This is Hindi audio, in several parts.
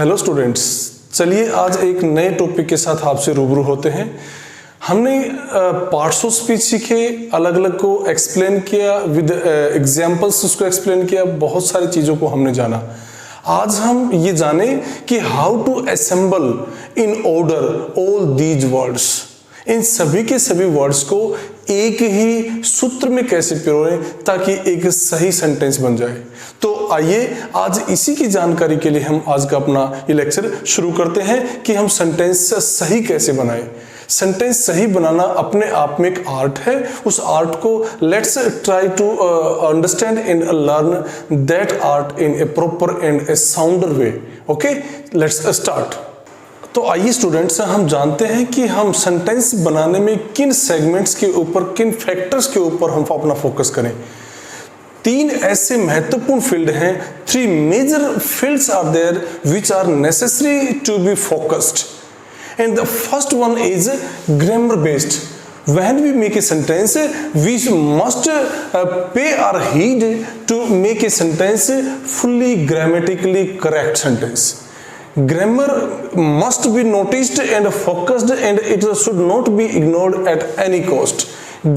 हेलो स्टूडेंट्स, चलिए आज एक नए टॉपिक के साथ आपसे रूबरू होते हैं। हमने पार्ट्स ऑफ स्पीच सीखे, अलग अलग को एक्सप्लेन किया, विद एग्जांपल्स उसको एक्सप्लेन किया, बहुत सारी चीज़ों को हमने जाना। आज हम ये जाने कि how to assemble in order all these words, इन सभी के सभी वर्ड्स को एक ही सूत्र में कैसे पिरोएं ताकि एक सही सेंटेंस बन जाए। तो आइए आज इसी की जानकारी के लिए हम आज का अपना ये लेक्चर शुरू करते हैं कि हम सेंटेंस सही कैसे बनाएं। सेंटेंस सही बनाना अपने आप में एक आर्ट है। उस आर्ट को let's try to understand and learn that art in a proper and a sounder way. Okay, let's start. तो आइए स्टूडेंट्स, हम जानते हैं कि हम सेंटेंस बनाने में किन सेगमेंट्स के ऊपर, किन फैक्टर्स के ऊपर हम अपना फोकस करें। तीन ऐसे महत्वपूर्ण फील्ड हैं, three major fields are there which are necessary to be focused, and the first one is grammar based. When we make a sentence, we must pay our heed to make a sentence fully grammatically correct sentence. Grammar must be noticed and focused, and it should not be ignored at any cost.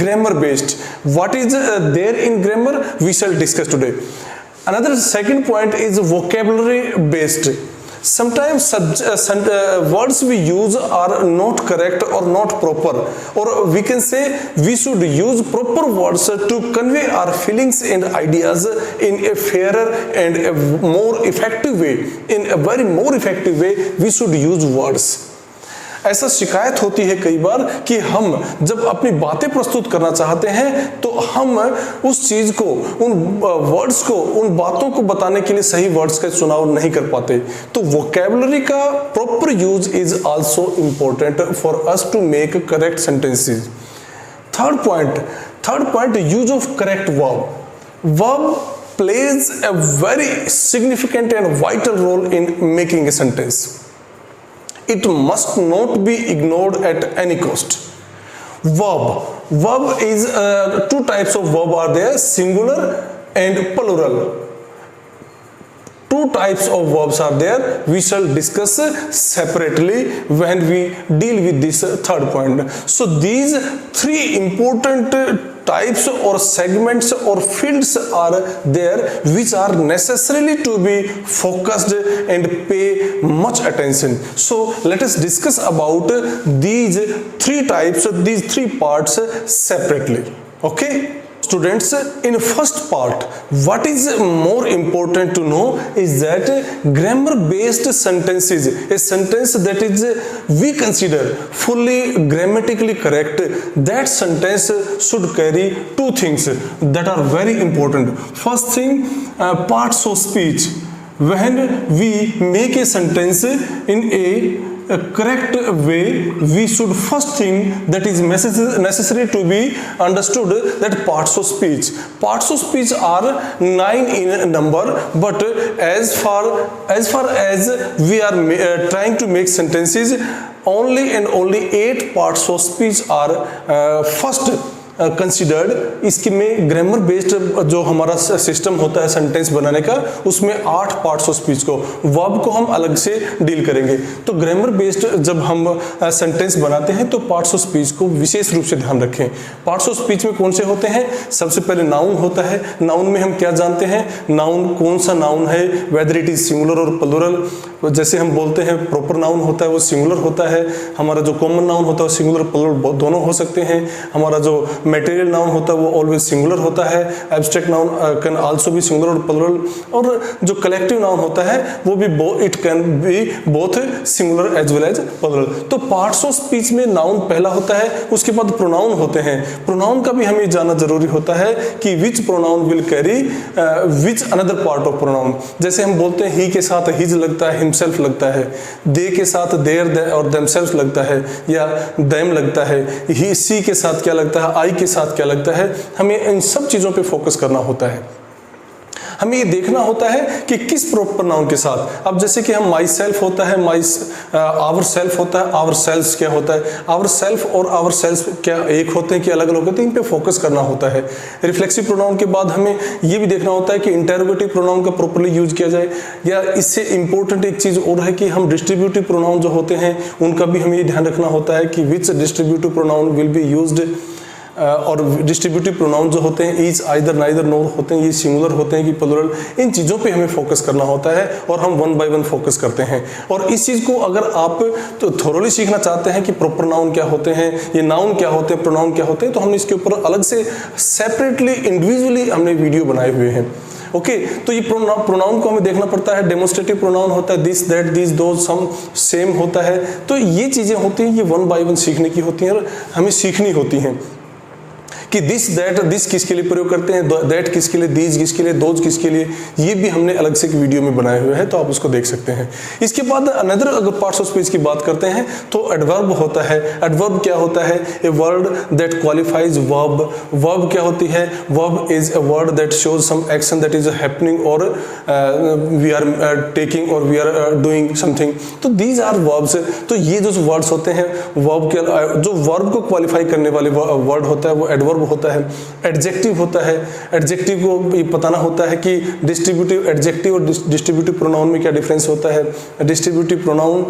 Grammar based. What is there in grammar? We shall discuss today. Another second point is vocabulary based. Sometimes words we use are not correct or not proper, or we can say we should use proper words to convey our feelings and ideas in a fairer and a more effective way. In a very more effective way, we should use words. ऐसा शिकायत होती है कई बार कि हम जब अपनी बातें प्रस्तुत करना चाहते हैं तो हम उस चीज को, उन वर्ड्स को, उन बातों को बताने के लिए सही वर्ड्स का चुनाव नहीं कर पाते। तो वोकैबुलरी का proper use is also important for us to make correct sentences. Third point use of correct verb. Verb plays a very significant and vital role in making a sentence. It must not be ignored at any cost. Verb is two types of verb are there, singular and plural. Two types of verbs are there. We shall discuss separately when we deal with this third point. So these three important types or segments or fields are there which are necessarily to be focused and pay much attention. So let us discuss about these three types, these three parts separately. Okay students, in first part what is more important to know is that grammar based sentences, a sentence that is we consider fully grammatically correct, that sentence should carry two things that are very important. First thing, parts of speech. When we make a sentence in a correct way, we should first thing that is necessary to be understood that parts of speech. Parts of speech are 9 in number, but as far as we are trying to make sentences, only and only 8 parts of speech are first considered. इसके में ग्रामर बेस्ड जो हमारा सिस्टम होता है सेंटेंस बनाने का, उसमें 8 पार्ट्स ऑफ स्पीच को, वर्ब को हम अलग से डील करेंगे। तो ग्रामर बेस्ड जब हम सेंटेंस बनाते हैं तो पार्ट्स ऑफ स्पीच को विशेष रूप से ध्यान रखें। पार्ट्स ऑफ स्पीच में कौन से होते हैं? सबसे पहले नाउन होता है। नाउन में हम क्या जानते हैं? नाउन कौन सा नाउन है, वेदर इट इज सिंगुलर और प्लूरल। जैसे हम बोलते हैं प्रॉपर नाउन होता है वो सिंगुलर होता है, हमारा जो कॉमन नाउन होता है वो सिंगुलर प्लूरल दोनों हो सकते हैं, हमारा जो मटेरियल नाउन होता है वो ऑलवेज सिंगुलर होता है, abstract noun can also be singular और प्लूरल, और जो कलेक्टिव नाउन होता है वो भी it can be both singular as well as plural. तो पार्ट्स ऑफ स्पीच में नाउन पहला होता है, उसके बाद प्रोनाउन होते हैं। प्रोनाउन का भी हमें जानना जरूरी होता है कि which pronoun will carry which another part of pronoun. जैसे हम बोलते हैं ही के साथ हिज लगता है, हिमसेल्फ लगता है, दे के साथ देयर और देमसेल्फ लगता है या देम लगता है, ही सी के साथ क्या लगता है, आई के साथ क्या लगता है। हमें इन सब चीजों पे फोकस करना होता है। हमें ये देखना होता है कि किस प्रॉपर नाउन के साथ। अब जैसे कि हम माई सेल्फ होता है, आवर सेल्फ होता है, आवर सेल्स क्या होता है, आवर सेल्फ और आवर सेल्स क्या एक होते हैं कि अलग अलग होते हैं, इन पे फोकस करना होता है। रिफ्लेक्सिव प्रोनाउन के बाद हमें ये भी देखना होता है कि इंटरोगेटिव प्रोनाउन का प्रॉपर्ली यूज किया जाए, या इससे इंपॉर्टेंट एक चीज और है कि हम डिस्ट्रीब्यूटिव प्रोनाउन जो होते हैं उनका भी हमें ये ध्यान रखना होता है कि which distributive pronoun will be used. और डिस्ट्रीब्यूटिव प्रोनाउन जो होते हैं ईच, आइदर, नाइदर, नोर होते हैं, ये सिंगुलर होते हैं कि प्लूरल, इन चीज़ों पे हमें फोकस करना होता है और हम वन बाय वन फोकस करते हैं। और इस चीज़ को अगर आप तो थोरोली सीखना चाहते हैं कि प्रॉपर नाउन क्या होते हैं, ये नाउन क्या होते हैं, प्रोनाउन क्या होते हैं, तो हमने इसके ऊपर अलग से सेपरेटली इंडिविजुअली हमने वीडियो बनाए हुए हैं। ओके तो ये प्रोनाउन को हमें देखना पड़ता है। डेमोस्ट्रेटिव प्रोनाउन होता है this, that, this, those, some, same होता है। तो ये चीज़ें होती हैं, ये वन बाय वन सीखने की होती हैं और हमें सीखनी होती हैं कि दिस, दैट, दिस किसके लिए प्रयोग करते हैं, दैट किसके लिए, दीज किसके लिए, दोज किसके लिए, ये भी हमने अलग से एक वीडियो में बनाए हुए हैं, तो आप उसको देख सकते हैं। इसके बाद अनदर अगर पार्ट्स ऑफ स्पीच की बात करते हैं तो एडवर्ब होता है। एडवर्ब क्या होता है? A word that qualifies verb. Verb क्या होती है? Verb is a word that shows some action that is happening और वी आर टेकिंग और वी आर डूइंग समथिंग। तो दीज आर वर्ब्स। तो ये जो वर्ड्स होते हैं, वर्ब के जो वर्ब को क्वालिफाई करने वाले वर्ड होता है वो एडवर्ब होता है। एडजेक्टिव होता है। एडजेक्टिव को ये बताना होता है कि डिस्ट्रीब्यूटिव एडजेक्टिव और डिस्ट्रीब्यूटिव प्रोनाउन में क्या डिफरेंस होता है, डिस्ट्रीब्यूटिव प्रोनाउन,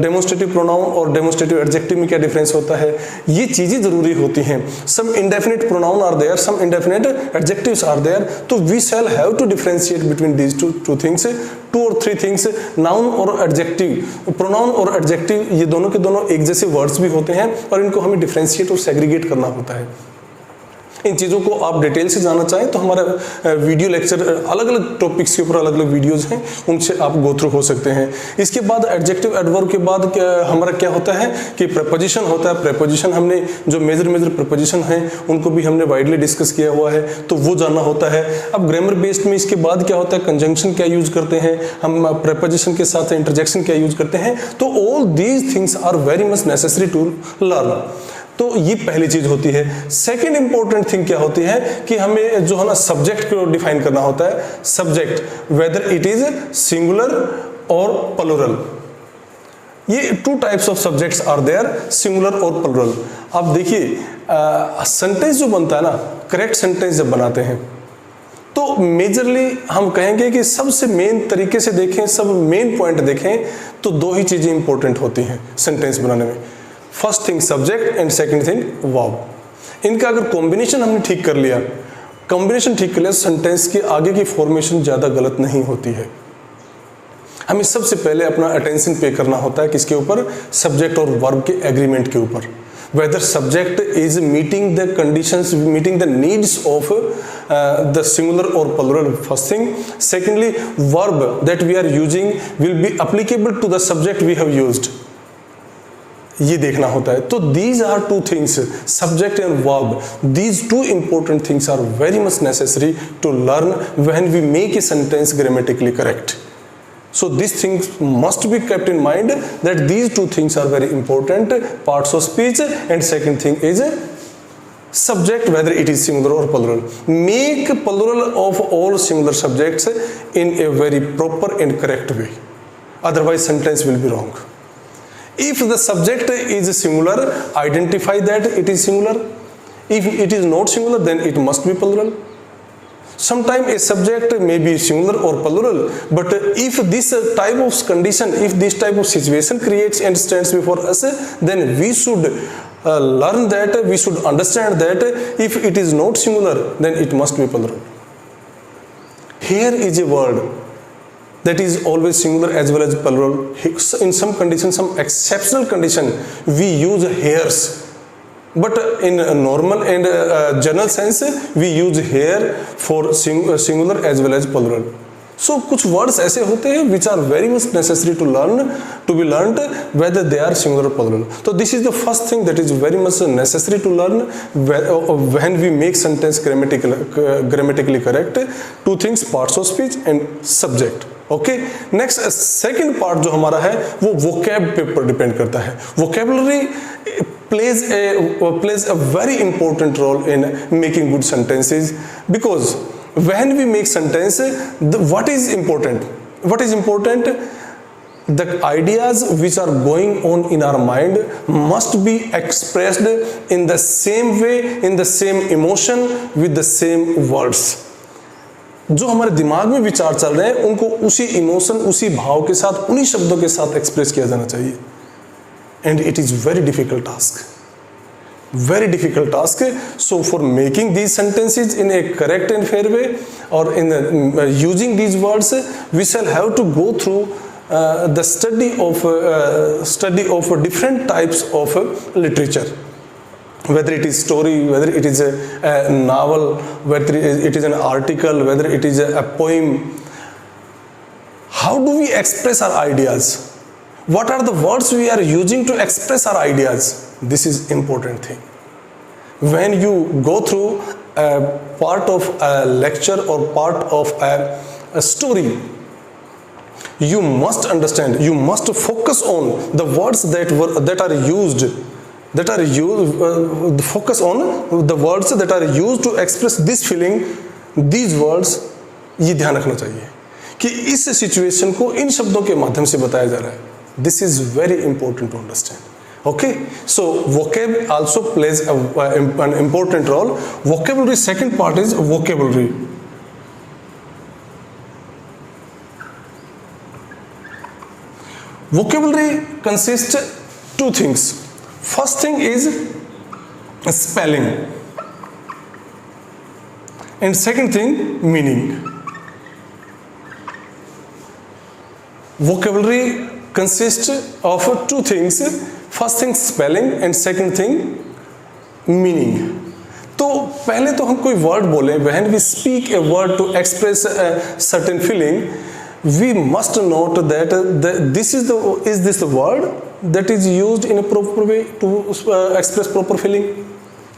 डेमोस्ट्रेटिव प्रोनाउन और डेमोस्ट्रेटिव एडजेक्टिव में क्या डिफरेंस होता है, ये चीजें जरूरी होती हैं। Some indefinite pronoun are there, some indefinite adjectives are there. So we shall have to differentiate between these two things, 2 और 3 थिंग्स। नाउन और एडजेक्टिव, प्रोनाउन और एडजेक्टिव ये दोनों के दोनों एक जैसे वर्ड्स भी होते हैं और इनको हमें डिफरेंशिएट और सेग्रीगेट करना होता है। इन चीज़ों को आप डिटेल से जानना चाहें तो हमारा वीडियो लेक्चर अलग अलग टॉपिक्स के ऊपर अलग अलग वीडियोस हैं, उनसे आप गो थ्रू हो सकते हैं। इसके बाद एडजेक्टिव एडवर्ब के बाद हमारा क्या होता है कि प्रेपोजिशन होता है। प्रेपोजिशन हमने जो मेजर प्रेपोजिशन हैं उनको भी हमने वाइडली डिस्कस किया हुआ है, तो वो जानना होता है। अब ग्रामर बेस्ड में इसके बाद क्या होता है, कंजंक्शन क्या यूज करते हैं हम, प्रेपोजिशन के साथ इंटरजेक्शन क्या यूज करते हैं। तो all these things are very much necessary to learn. तो ये पहली चीज होती है। सेकेंड इंपॉर्टेंट थिंग क्या होती है कि हमें जो है ना सब्जेक्ट को डिफाइन करना होता है। Subject whether it is singular और प्लूरल। ये 2 types of subjects are there, singular और प्लूरल। अब देखिए सेंटेंस जो बनता है ना, करेक्ट सेंटेंस जब बनाते हैं तो मेजरली हम कहेंगे कि सबसे मेन तरीके से देखें, सब मेन पॉइंट देखें तो 2 ही चीजें इंपॉर्टेंट होती हैं सेंटेंस बनाने में। First thing subject and second thing verb. इनका अगर कॉम्बिनेशन हमने ठीक कर लिया, सेंटेंस के आगे की फॉर्मेशन ज्यादा गलत नहीं होती है। हमें सबसे पहले अपना अटेंशन पे करना होता है किसके ऊपर, सब्जेक्ट और वर्ब के एग्रीमेंट के ऊपर। Whether subject is meeting the conditions, meeting the needs of the singular और plural, first thing. Secondly verb that we are using will be applicable to the subject we have used, ये देखना होता है। तो these are 2 things, subject and verb, these 2 important things are very much necessary to learn when we make a sentence grammatically correct. So these things must be kept in mind that these 2 things are very important parts of speech, and second thing is subject, whether it is singular or plural. Make plural of all singular subjects in a very proper and correct way, otherwise sentence will be wrong. If the subject is singular, identify that it is singular. If it is not singular, then it must be plural. Sometimes a subject may be singular or plural, but if this type of condition, if this type of situation creates and stands before us, then we should learn that, we should understand that if it is not singular, then it must be plural. Here is a word that is always singular as well as plural. In some condition, some exceptional condition, we use hairs, but in a normal and general sense we use hair for singular as well as plural. So कुछ words ऐसे होते हैं which are very much necessary to learn, to be learnt whether they are singular or plural. So this is the first thing that is very much necessary to learn when we make sentence grammatically correct. 2 things, parts of speech and subject. Okay, next second part जो हमारा है वो वोकैब पे ऊपर डिपेंड करता है। Vocabulary plays a very important role in making good sentences, because when we make sentence, what is important? What is important? The ideas which are going on in our mind must be expressed in the same way, in the same emotion, with the same words. जो हमारे दिमाग में विचार चल रहे हैं उनको उसी इमोशन, उसी भाव के साथ, उन्हीं शब्दों के साथ एक्सप्रेस किया जाना चाहिए. And it is very difficult task. Very difficult task. So for making these sentences in a correct and fair way, or in using these words, we shall have to go through the study of different types of literature. Whether it is story, whether it is a novel, whether it is an article, whether it is a poem. How do we express our ideas? What are the words we are using to express our ideas? This is important thing. When you go through a part of a lecture or part of a story, you must understand, you must focus on the words that are used, focus on the words that are used to express this feeling. These words, ये ध्यान रखना चाहिए कि इस सिचुएशन को इन शब्दों के माध्यम से बताया जा रहा है. This is very important to understand. Okay, so vocab also plays an important role. Vocabulary, second part is vocabulary. Vocabulary consists two things. First thing is spelling, and second thing meaning. Vocabulary consists of two things. First thing spelling and second thing meaning. तो पहले तो हम कोई वर्ड बोले, when we speak a word to express a certain feeling, we must note that this is the word that is used in a proper way to express proper feeling.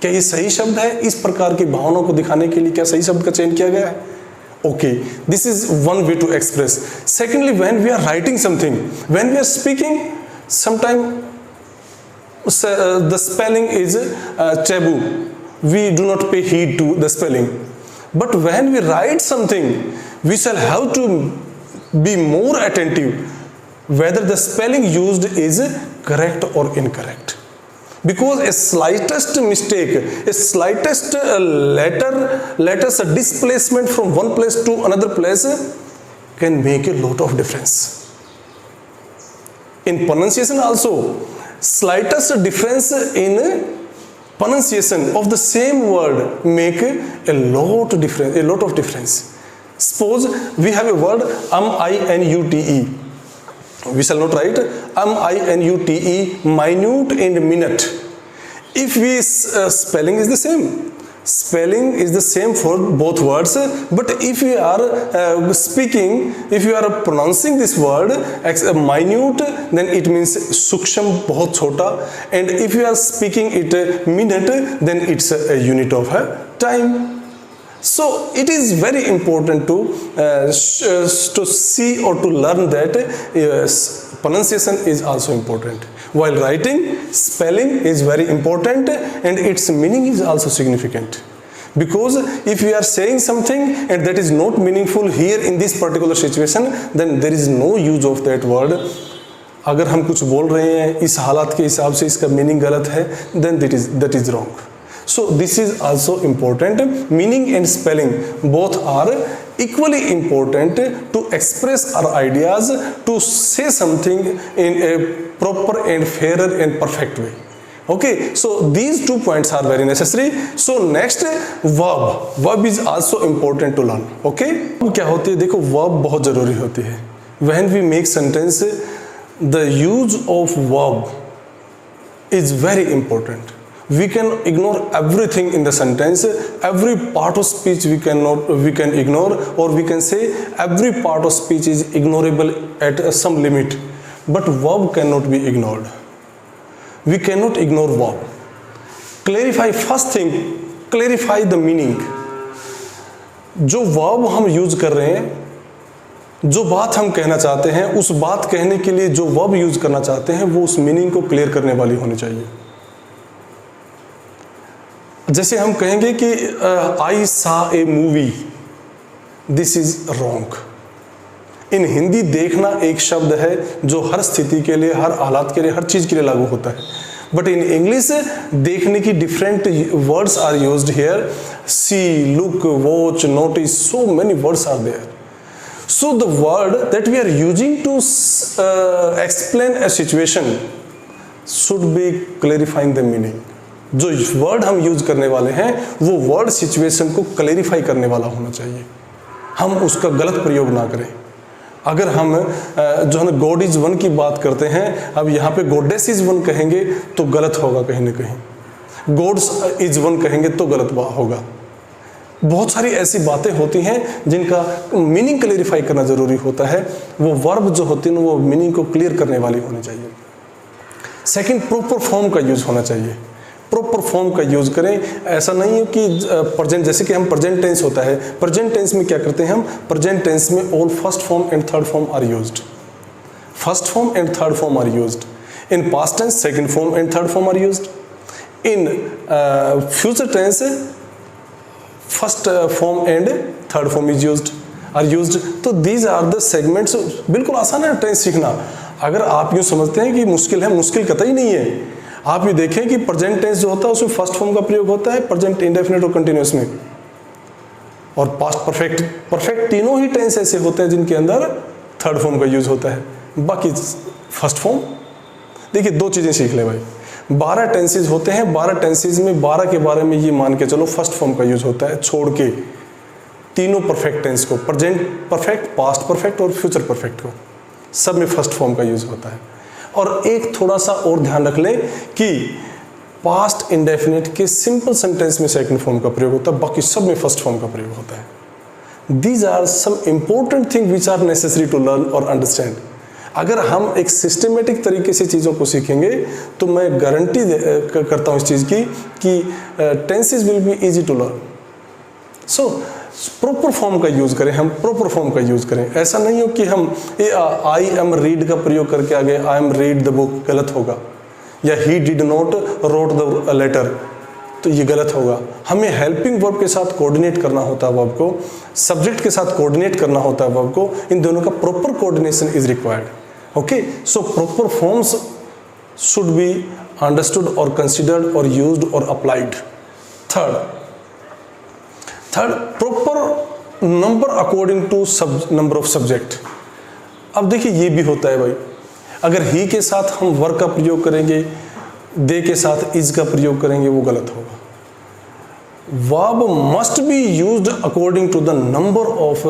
क्या ये सही शब्द है इस प्रकार की भावनाओं को दिखाने के लिए? क्या सही शब्द का चयन किया गया है? Okay, this is one way to express. Secondly, when we are writing something, when we are speaking, sometimes the spelling is taboo. We do not pay heed to the spelling. But when we write something, we shall have to be more attentive whether the spelling used is correct or incorrect. Because a slightest mistake, a slightest letters displacement from one place to another place can make a lot of difference. In pronunciation also, slightest difference in pronunciation of the same word make a lot of difference. Suppose we have a word minute. We shall not write minute, minute and minute. If we spelling is the same. Spelling is the same for both words, but if you are speaking, if you are pronouncing this word minute, then it means suksham, बहुत छोटा, and if you are speaking it minute, then it's a unit of time. So it is very important to see or to learn that pronunciation is also important. While writing, spelling is very important and its meaning is also significant. Because if we are saying something and that is not meaningful here in this particular situation, then there is no use of that word. अगर हम कुछ बोल रहे हैं इस हालात के हिसाब से इसका मीनिंग गलत है, then that is wrong. So this is also important. Meaning and spelling both are equally important to express our ideas, to say something in a proper and fairer and perfect way. Okay, so these 2 points are very necessary. So next, verb is also important to learn. Okay, क्या होती है? देखो, verb बहुत जरूरी होती है. When we make sentence, the use of verb is very important. We can ignore everything in the sentence. Every part of speech we can ignore, or we can say every part of speech is ignorable at some limit. But verb cannot be ignored. We cannot ignore verb. Clarify, first thing, clarify the meaning. जो verb हम यूज कर रहे हैं, जो बात हम कहना चाहते हैं, उस बात कहने के लिए जो verb यूज करना चाहते हैं, वो उस मीनिंग को क्लियर करने वाली होनी चाहिए. जैसे हम कहेंगे कि I saw a movie, this is wrong. In Hindi देखना एक शब्द है जो हर स्थिति के लिए, हर हालात के लिए, हर चीज के लिए लागू होता है। बट इन इंग्लिश देखने की different words are used here. See, look, watch, notice, so many words are there. So the word that we are using to explain a situation should be clarifying the meaning. जो वर्ड हम यूज करने वाले हैं वो वर्ड सिचुएशन को क्लेरिफाई करने वाला होना चाहिए, हम उसका गलत प्रयोग ना करें। अगर हम जो है गॉड इज वन की बात करते हैं, अब यहाँ पे गॉडेस इज वन कहेंगे तो गलत होगा कहीं ना कहीं, गॉड्स इज वन कहेंगे तो गलत होगा। बहुत सारी ऐसी बातें होती हैं जिनका मीनिंग क्लेरिफाई करना जरूरी होता है। वो वर्ब जो होती है वो मीनिंग को क्लियर करने वाली होनी चाहिए। सेकंड, प्रॉपर फॉर्म का यूज होना चाहिए। प्रॉपर फॉर्म का यूज करें। ऐसा नहीं है कि प्रेजेंट, जैसे कि हम प्रेजेंट टेंस होता है, प्रेजेंट टेंस में क्या करते हैं हम, प्रेजेंट टेंस में all first form and third form are used. First form and third form are used. In past tense second form and third form are used. In future tense first form and third form is used, are used. तो दीज आर द सेगमेंट्स। बिल्कुल आसान है टेंस सीखना। अगर आप यूँ समझते हैं कि मुश्किल है, मुश्किल कतई नहीं है। आप ये देखें कि प्रेजेंट टेंस जो होता है उसमें फर्स्ट फॉर्म का प्रयोग होता है, प्रेजेंट इंडेफिनिट और कंटिन्यूअस में, और पास्ट परफेक्ट। परफेक्ट तीनों ही टेंस ऐसे होते हैं जिनके अंदर थर्ड फॉर्म का यूज होता है, बाकी फर्स्ट फॉर्म। देखिए दो चीज़ें सीख ले भाई, 12 टेंसेज होते हैं, 12 टेंसेज में 12 के बारे में ये मान के चलो फर्स्ट फॉर्म का यूज होता है, छोड़ के तीनों परफेक्ट टेंस को, प्रेजेंट परफेक्ट, पास्ट परफेक्ट और फ्यूचर परफेक्ट को, सब में फर्स्ट फॉर्म का यूज होता है। और एक थोड़ा सा और ध्यान रख ले कि पास्ट इंडेफिनिट के सिंपल सेंटेंस में सेकंड फॉर्म का प्रयोग होता है, बाकी सब में फर्स्ट फॉर्म का प्रयोग होता है। These are some important thing which are necessary to learn और अंडरस्टैंड। अगर हम एक सिस्टमेटिक तरीके से चीज़ों को सीखेंगे तो मैं गारंटी करता हूँ इस चीज़ की कि tenses will be easy to learn. So proper form का यूज़ करें, हम प्रॉपर फॉर्म का यूज़ करें। ऐसा नहीं हो कि हम आई एम रीड का प्रयोग करके आगे I am read the book, गलत होगा, या he did not wrote the letter, तो ये गलत होगा। हमें हेल्पिंग वर्ब के साथ कोऑर्डिनेट करना होता है वर्ब को, सब्जेक्ट के साथ कोऑर्डिनेट करना होता है वर्ब को, इन दोनों का proper coordination is required. Okay, so proper forms should be understood और कंसिडर्ड और यूज्ड और applied. Third, proper number according to number of subject. अब देखिए ये भी होता है भाई, अगर ही के साथ हम वर्ब का प्रयोग करेंगे, दे के साथ इज का प्रयोग करेंगे, वो गलत होगा। Verb must be used according to the number of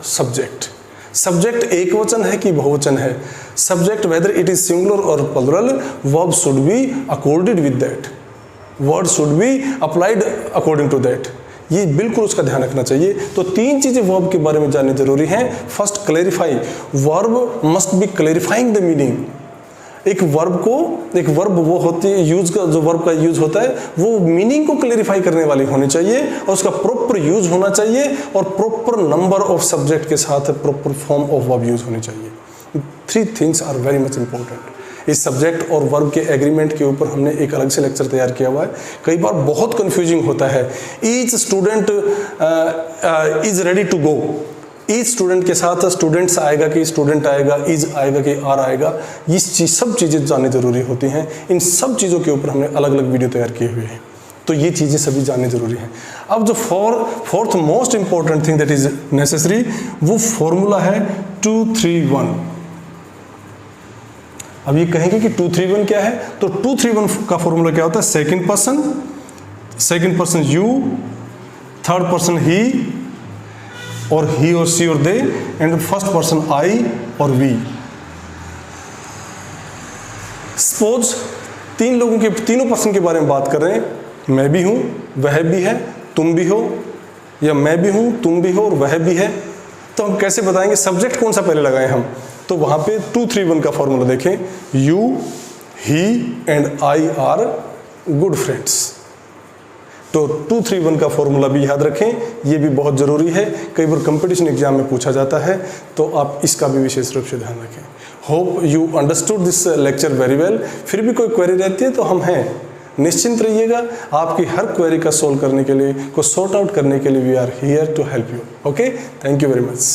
subject. Subject एक वचन है कि बहुवचन है, subject whether it is singular और plural, verb should be accorded with that, word should be applied according to that. ये बिल्कुल उसका ध्यान रखना चाहिए। तो तीन चीजें वर्ब के बारे में जाननी जरूरी हैं। First, clarify, verb must B clarifying the meaning. एक वर्ब वो होती है, यूज का जो वर्ब का यूज होता है वो मीनिंग को क्लैरिफाई करने वाली होनी चाहिए और उसका प्रॉपर यूज होना चाहिए और प्रॉपर नंबर ऑफ सब्जेक्ट के साथ proper form of verb use होनी चाहिए। 3 things are very much important. इस सब्जेक्ट और वर्ब के एग्रीमेंट के ऊपर हमने एक अलग से लेक्चर तैयार किया हुआ है। कई बार बहुत कंफ्यूजिंग होता है। Each student is ready to go, each student के साथ स्टूडेंट्स आएगा कि स्टूडेंट आएगा, इज आएगा कि आर आएगा, ये सब चीज़ें जाननी जरूरी होती हैं। इन सब चीज़ों के ऊपर हमने अलग अलग वीडियो तैयार किए हुए हैं, तो ये चीज़ें सभी जाननी जरूरी हैं। अब जो fourth most important thing that is necessary, वो फॉर्मूला है 2-3-1। अब ये कहेंगे कि 2-3-1 क्या है, तो 2-3-1 का फॉर्मूला क्या होता है, second person you, third person he और ही और सी और they, and first person I और वी। सपोज तीनों पर्सन के बारे में बात कर रहे हैं, मैं भी हूं, वह भी है, तुम भी हो, या मैं भी हूं, तुम भी हो और वह भी है। तो हम कैसे बताएंगे सब्जेक्ट कौन सा पहले लगाएं हम, तो वहां पे 2-3-1 का फॉर्मूला देखें, you, he and I R good friends. तो 2-3-1 का फॉर्मूला भी याद रखें, ये भी बहुत जरूरी है, कई बार कंपटीशन एग्जाम में पूछा जाता है, तो आप इसका भी विशेष रूप से ध्यान रखें। Hope you understood this lecture very well. फिर भी कोई क्वेरी रहती है तो हम हैं, निश्चिंत रहिएगा, आपकी हर क्वेरी का सोल्व करने के लिए, को सॉर्ट आउट करने के लिए we are here to help you. Okay, thank you very much.